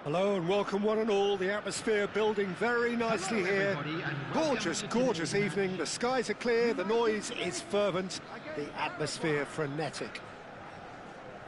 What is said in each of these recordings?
Hello and welcome one and all. The atmosphere building very nicely here. Gorgeous, gorgeous evening. The skies are clear, the noise is fervent, the atmosphere frenetic.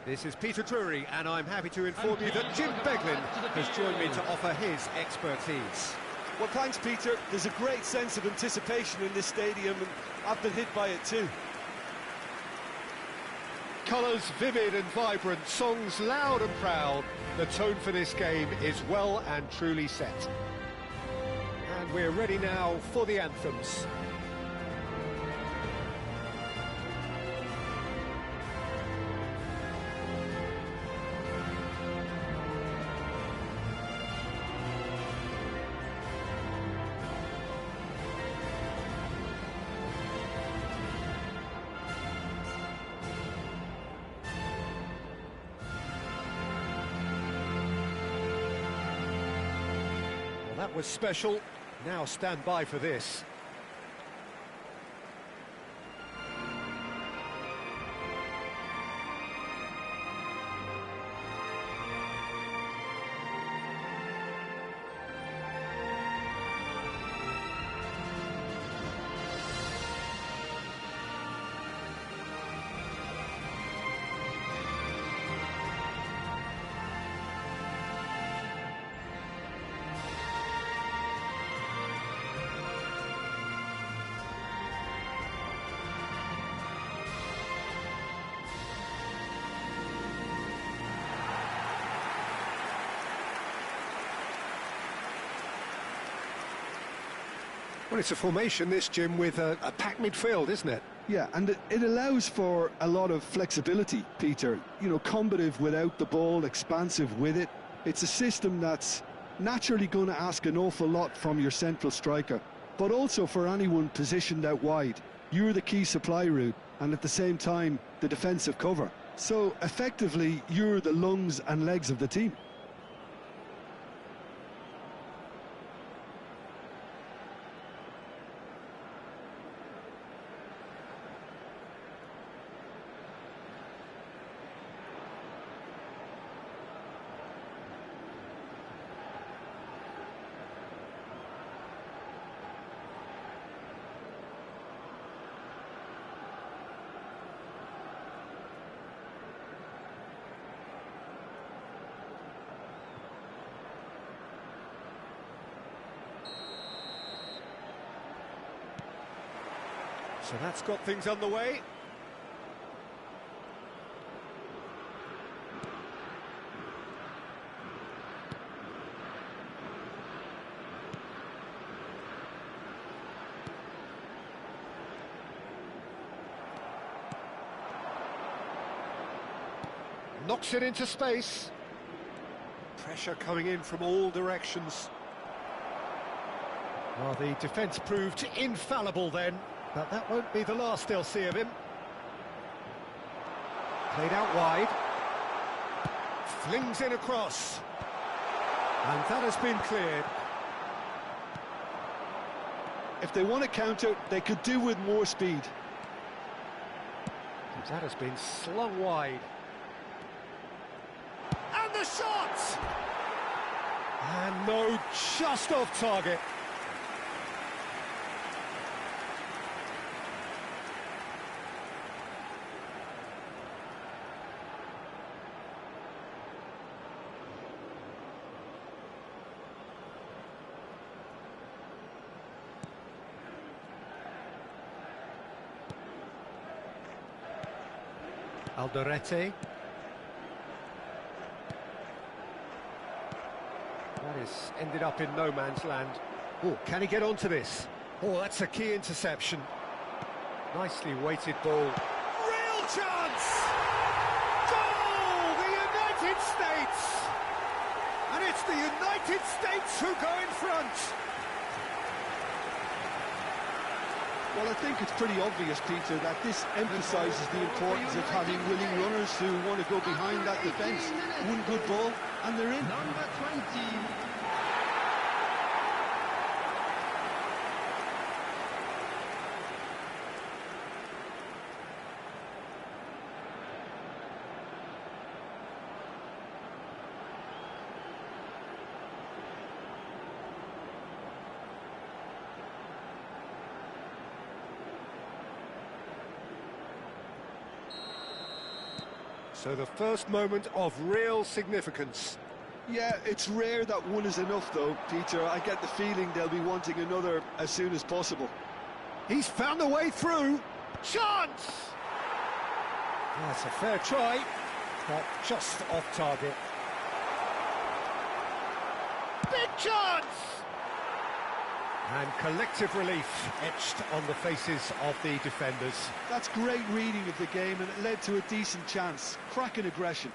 This is Peter Drury and I'm happy to inform you that Jim Beglin has joined me to offer his expertise. Well, thanks, Peter. There's a great sense of anticipation in this stadium and I've been hit by it too. Colours vivid and vibrant, songs loud and proud. The tone for this game is well and truly set. And we're ready now for the anthems. That was special. Now stand by for this. Well, it's a formation, this, Jim, with a packed midfield, isn't it? Yeah, and it allows for a lot of flexibility, Peter. You know, combative without the ball, expansive with it. It's a system that's naturally going to ask an awful lot from your central striker, but also for anyone positioned out wide. You're the key supply route, and at the same time, the defensive cover. So, effectively, you're the lungs and legs of the team. So that's got things underway. Knocks it into space. Pressure coming in from all directions. Well, the defence proved infallible then. But that won't be the last they'll see of him. Played out wide. Flings in across. And that has been cleared. If they want to counter, they could do with more speed. That has been slung wide. And the shot! And no, just off target. Alderete. That is ended up in no man's land. Oh, can he get onto this? Oh, that's a key interception. Nicely weighted ball. Real chance! Goal! The United States! And it's the United States who go in front. Well, I think it's pretty obvious, Peter, that this emphasises the importance of having willing runners who want to go behind that defence. One good ball, and they're in. Number 20. So the first moment of real significance. Yeah, it's rare that one is enough though, Peter. I get the feeling they'll be wanting another as soon as possible. He's found a way through. Chance! That's a fair try, but just off target. Big chance! And collective relief etched on the faces of the defenders. That's great reading of the game, and it led to a decent chance. Cracking aggression.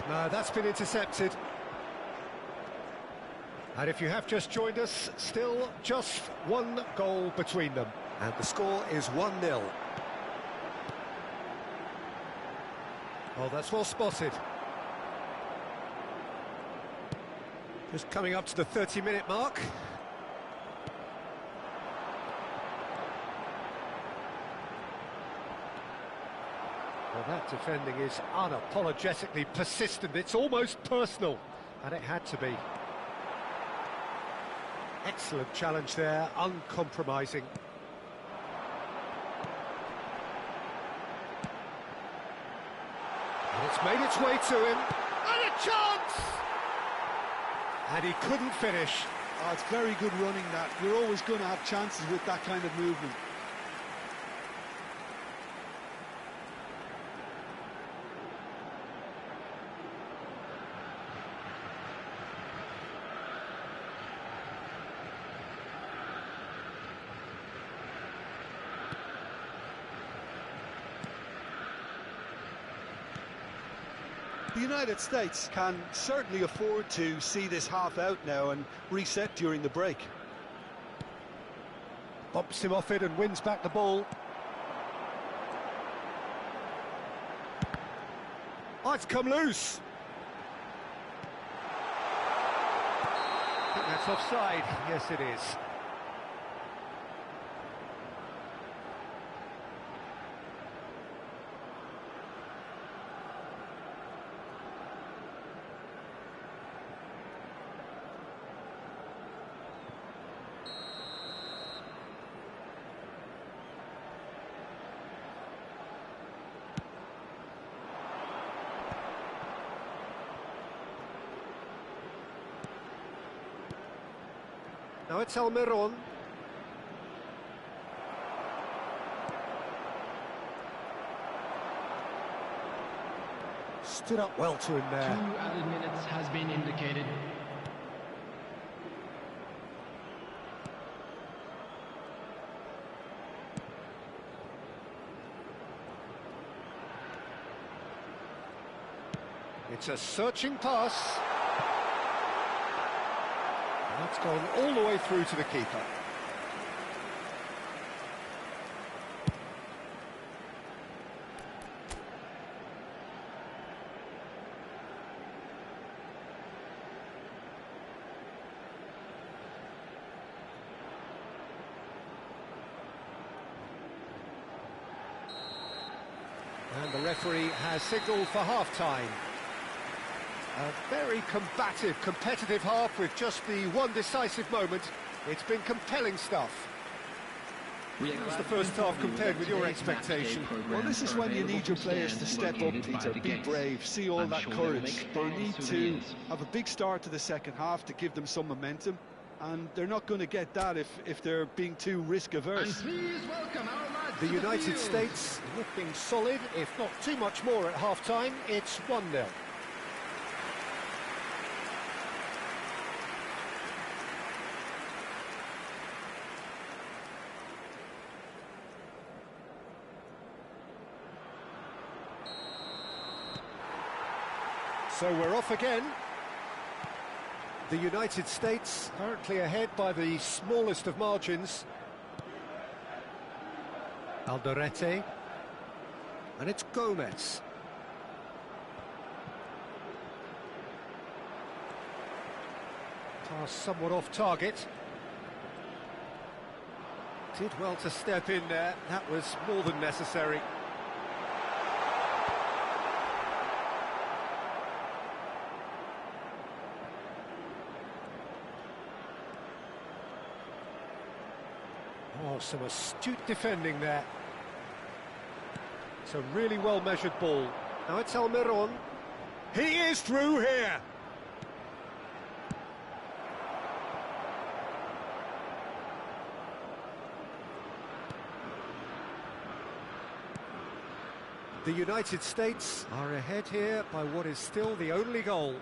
No, that's been intercepted. And if you have just joined us, still just one goal between them. And the score is 1-0. Well, that's well spotted. Just coming up to the 30-minute mark. Well, that defending is unapologetically persistent. It's almost personal, and it had to be. Excellent challenge there, uncompromising. And it's made its way to him. And a chance! And he couldn't finish. Oh, it's very good running that. You're always going to have chances with that kind of movement. The United States can certainly afford to see this half out now and reset during the break. Bumps him off it and wins back the ball. Oh, it's come loose. I think that's offside. Yes, it is. Now it's Almiron. Stood up well to him there. 2 added minutes has been indicated. It's a searching pass. That's gone all the way through to the keeper. And the referee has signalled for half-time. A very combative, competitive half with just the one decisive moment. It's been compelling stuff. How's the first half compared with your expectation? Well, this is when you need your players to step up, Peter, be brave, see all that courage. They need to have a big start to the second half to give them some momentum, and they're not going to get that if they're being too risk-averse. The United States looking solid, if not too much more at half-time. It's 1-0. So we're off again. The United States currently ahead by the smallest of margins. Alderete. And it's Gomez. Pass somewhat off target. Did well to step in there. That was more than necessary. Oh, some astute defending there. It's a really well-measured ball. Now it's Almiron. He is through here! The United States are ahead here by what is still the only goal.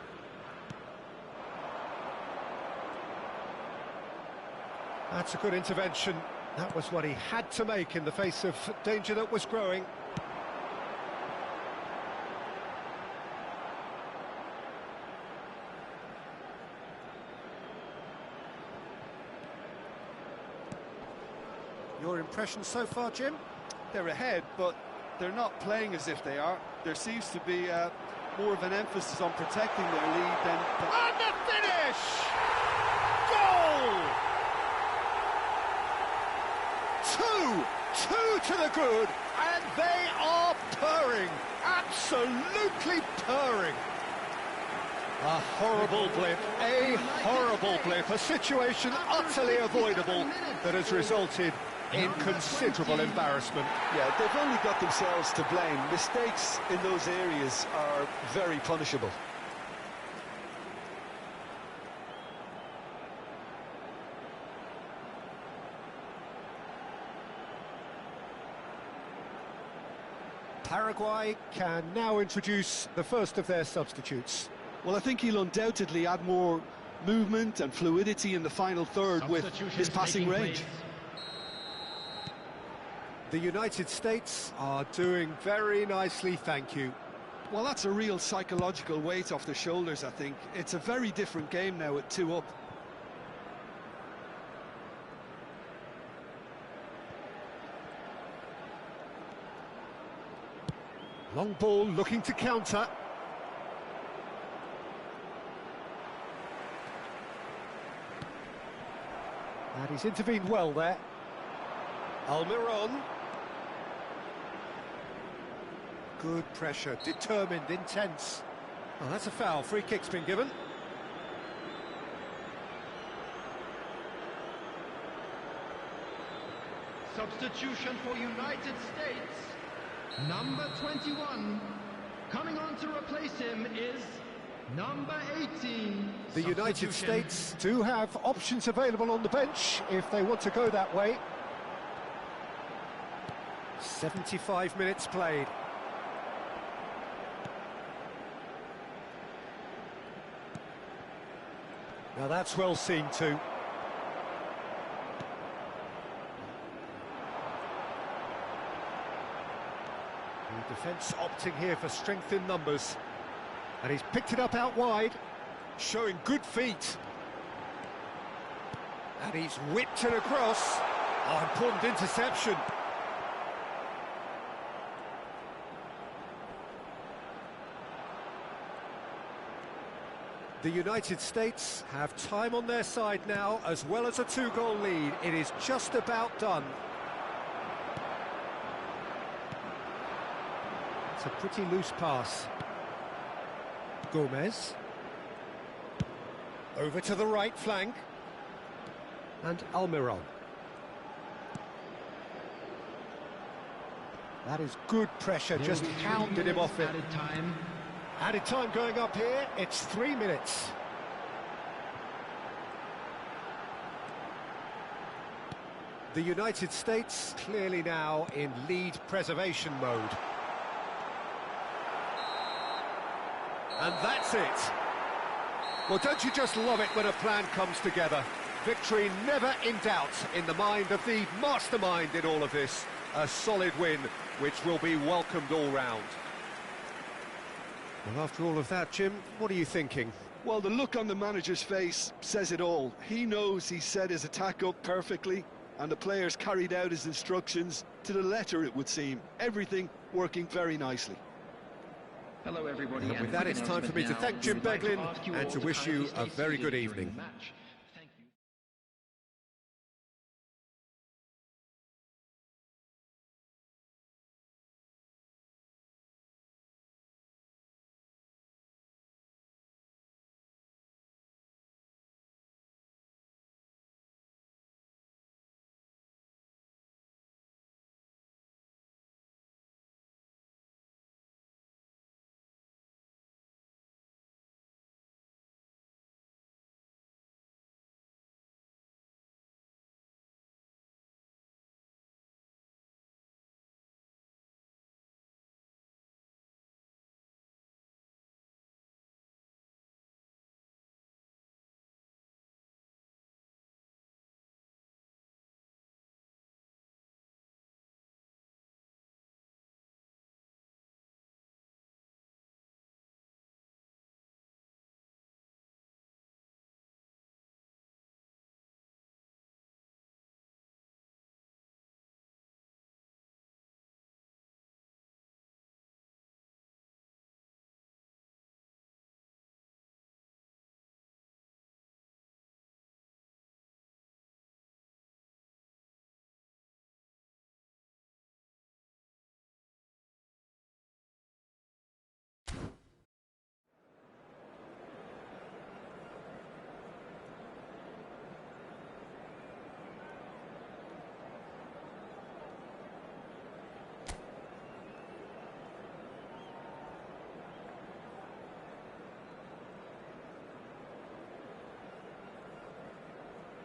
That's a good intervention. That was what he had to make in the face of danger that was growing. Your impression so far, Jim? They're ahead, but they're not playing as if they are. There seems to be more of an emphasis on protecting their lead than... And the finish! Goal! Two to the good, and they are purring, absolutely purring. A horrible blip, a situation utterly avoidable that has resulted in considerable embarrassment. Yeah, they've only got themselves to blame. Mistakes in those areas are very punishable. Paraguay can now introduce the first of their substitutes. Well, I think he'll undoubtedly add more movement and fluidity in the final third with his passing range. The United States are doing very nicely, thank you. Well, that's a real psychological weight off their shoulders, I think. It's a very different game now at 2 up. Long ball looking to counter. And he's intervened well there. Almiron. Good pressure, determined, intense. Oh, that's a foul. Free kick's been given. Substitution for United States. Number 21. Coming on to replace him is number 18. The United States do have options available on the bench if they want to go that way. 75 minutes played. Now that's well seen too. The defence opting here for strength in numbers. And he's picked it up out wide, showing good feet. And he's whipped it across. Oh, important interception. The United States have time on their side now, as well as a 2-goal lead. It is just about done. It's a pretty loose pass. Gomez. Over to the right flank. And Almiron. That is good pressure, just hounded him off it. Added time going up here, it's 3 minutes. The United States clearly now in lead preservation mode. And that's it. Well, don't you just love it when a plan comes together? Victory never in doubt in the mind of the mastermind in all of this. A solid win, which will be welcomed all round. Well, after all of that, Jim, what are you thinking? Well, the look on the manager's face says it all. He knows he set his attack up perfectly, and the players carried out his instructions to the letter, it would seem. Everything working very nicely. Hello everybody. And with that, it's time for me to thank Jim Beglin and to wish you a very good evening.